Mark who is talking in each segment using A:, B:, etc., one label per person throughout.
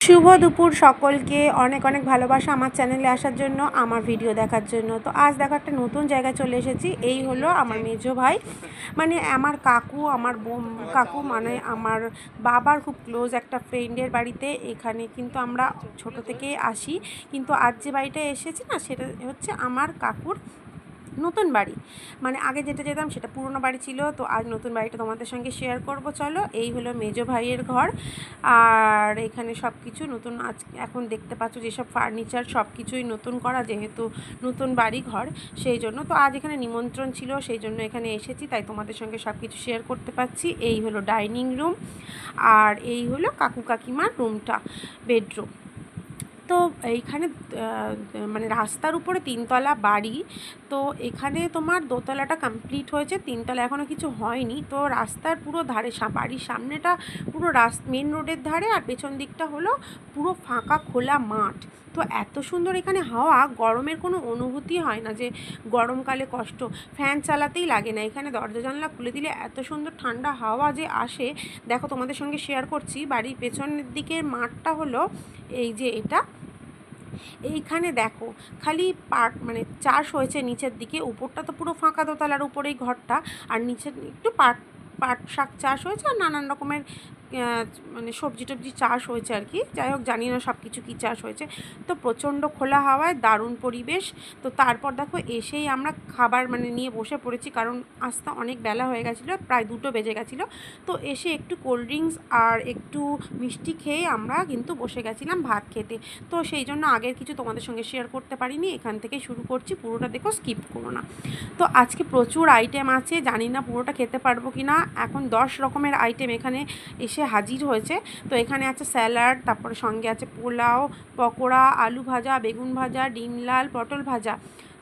A: শুভ দুপুর সকলকে। অনেক অনেক ভালোবাসা আমার চ্যানেলে আসার জন্য, আমার ভিডিও দেখার জন্য। তো আজ দেখো একটা নতুন জায়গায় চলে এসেছি। এই হলো আমার মেজো ভাই, মানে আমার কাকু, আমার কাকু মানে আমার বাবার খুব ক্লোজ একটা ফ্রেন্ডের বাড়িতে। এখানে কিন্তু আমরা ছোট থেকেই আসি, কিন্তু আজ যে বাড়িটায় এসেছি না, সেটা হচ্ছে আমার কাকুর নতুন বাড়ি। মানে আগে যেটা যেতাম সেটা পুরনো বাড়ি ছিল। তো আজ নতুন বাড়িটা তোমাদের সঙ্গে শেয়ার করব। চলো, এই হলো মেজো ভাইয়ের ঘর। আর এখানে সব কিছু নতুন, আজ এখন দেখতে পাচ্ছ যেসব ফার্নিচার সব কিছুই নতুন করা, যেহেতু নতুন বাড়ি ঘর সেই জন্য। তো আজ এখানে নিমন্ত্রণ ছিল, সেই জন্য এখানে এসেছি, তাই তোমাদের সঙ্গে সব কিছু শেয়ার করতে পারছি। এই হলো ডাইনিং রুম, আর এই হলো কাকু কাকিমার রুমটা, বেডরুম। তো এইখানে মানে রাস্তার উপরে তিনতলা বাড়ি। তো এখানে তোমার দোতলাটা কমপ্লিট হয়েছে, তিনতলা এখনও কিছু হয়নি। তো রাস্তার পুরো ধারে, বাড়ির সামনেটা পুরো মেন রোডের ধারে, আর পেছন দিকটা হলো পুরো ফাঁকা খোলা মাঠ। তো এত সুন্দর এখানে হাওয়া, গরমের কোনো অনুভূতি হয় না যে গরমকালে কষ্ট, ফ্যান চালাতেই লাগে না। এখানে দরজা জানলা খুলে দিলে এত সুন্দর ঠান্ডা হাওয়া যে আসে। দেখো তোমাদের সঙ্গে শেয়ার করছি, বাড়ির পেছনের দিকের মাঠটা হলো এই যে এটা। এইখানে দেখো খালি মানে চাষ হয়েছে নিচের দিকে, উপরটা তো পুরো ফাঁকা, দোতলার উপরেই ঘরটা। আর নিচে একটু পাট শাক চাষ হয়েছে, আর নানান রকমের মানে সবজি টবজি চাষ হয়েছে আর কি। যাই হোক, জানি না সব কিছু কী চাষ হয়েছে। তো প্রচণ্ড খোলা হাওয়ায় দারুণ পরিবেশ। তো তারপর দেখো এসেই আমরা খাবার মানে নিয়ে বসে পড়েছি, কারণ আসতে অনেক বেলা হয়ে গেছিলো, প্রায় 2টো বেজে গেছিলো। তো এসে একটু কোল্ড ড্রিঙ্কস আর একটু মিষ্টি খেয়ে আমরা কিন্তু বসে গেছিলাম ভাত খেতে। তো সেই জন্য আগের কিছু তোমাদের সঙ্গে শেয়ার করতে পারিনি, এখান থেকে শুরু করছি, পুরোটা দেখো, স্কিপ করো না। তো আজকে প্রচুর আইটেম আছে, জানি না পুরোটা খেতে পারবো কি না। এখন 10 রকমের আইটেম এখানে এসে হাজির হয়েছে। তো এখানে আছে স্যালাড, তারপরে সঙ্গে আছে পোলাও, পকোড়া, আলু ভাজা, বেগুন ভাজা, ডিম লাল, পটল ভাজা,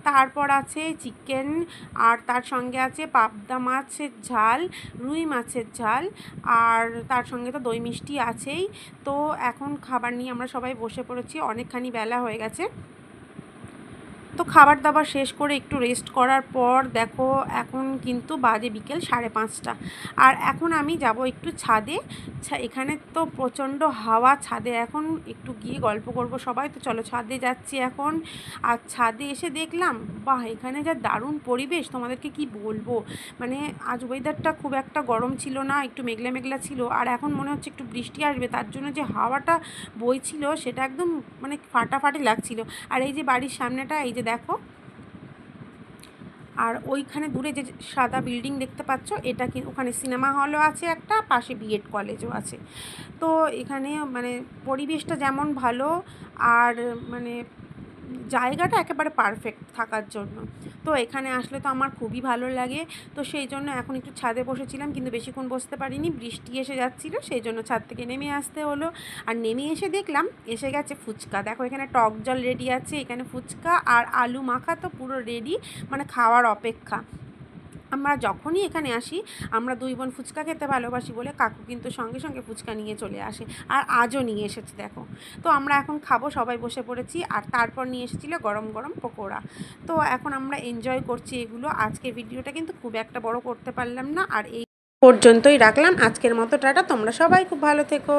A: তারপর আছে চিকেন, আর তার সঙ্গে আছে পাবদা মাছের ঝাল, রুই মাছের ঝাল, আর তার সঙ্গে তো দই মিষ্টি আছেই। তো এখন খাবার নিয়ে আমরা সবাই বসে পড়েছি, অনেকখানি বেলা হয়ে গেছে। তো খাবার দাবার শেষ করে একটু রেস্ট করার পর দেখো এখন কিন্তু বাজে বিকেল 5:30। আর এখন আমি যাব একটু ছাদে। এখানে তো প্রচণ্ড হাওয়া, ছাদে এখন একটু গিয়ে গল্প করব সবাই। তো চলো ছাদে যাচ্ছি এখন। আর ছাদে এসে দেখলাম, বাহ, এখানে যা দারুণ পরিবেশ, তোমাদেরকে কি বলবো। মানে আজ ওয়েদারটা খুব একটা গরম ছিল না, একটু মেঘলা মেঘলা ছিল। আর এখন মনে হচ্ছে একটু বৃষ্টি আসবে, তার জন্য যে হাওয়াটা বইছিল সেটা একদম মানে ফাটাফাটি লাগছিল। আর এই যে বাড়ির সামনেটা, এই যে দেখো, আর ওইখানে দূরে যে সাদা বিল্ডিং দেখতে পাচ্ছ, এটা কি ওখানে সিনেমা হলও আছে একটা, পাশে বিএড কলেজও আছে। তো এখানে মানে পরিবেশটা যেমন ভালো, আর মানে জায়গাটা একেবারে পারফেক্ট থাকার জন্য। তো এখানে আসলে তো আমার খুবই ভালো লাগে। তো সেই জন্য এখন একটু ছাদে বসেছিলাম, কিন্তু বেশিক্ষণ বসতে পারিনি, বৃষ্টি এসে যাচ্ছিলো, সেই জন্য ছাদ থেকে নেমে আসতে হলো। আর নেমে এসে দেখলাম এসে গেছে ফুচকা। দেখো এখানে টক জল রেডি আছে, এখানে ফুচকা আর আলু মাখা তো পুরো রেডি, মানে খাওয়ার অপেক্ষা। আমরা যখনই এখানে আসি, আমরা 2 বোন ফুচকা খেতে ভালোবাসি বলে কাকু কিন্তু সঙ্গে সঙ্গে ফুচকা নিয়ে চলে আসে, আর আজও নিয়ে এসেছে দেখো। তো আমরা এখন খাবো, সবাই বসে পড়েছি। আর তারপর নিয়ে এসেছিলো গরম গরম পকোড়া। তো এখন আমরা এনজয় করছি এগুলো। আজকের ভিডিওটা কিন্তু খুব একটা বড় করতে পারলাম না, আর এই পর্যন্তই রাখলাম আজকের মতো। টাটা, তোমরা সবাই খুব ভালো থেকো।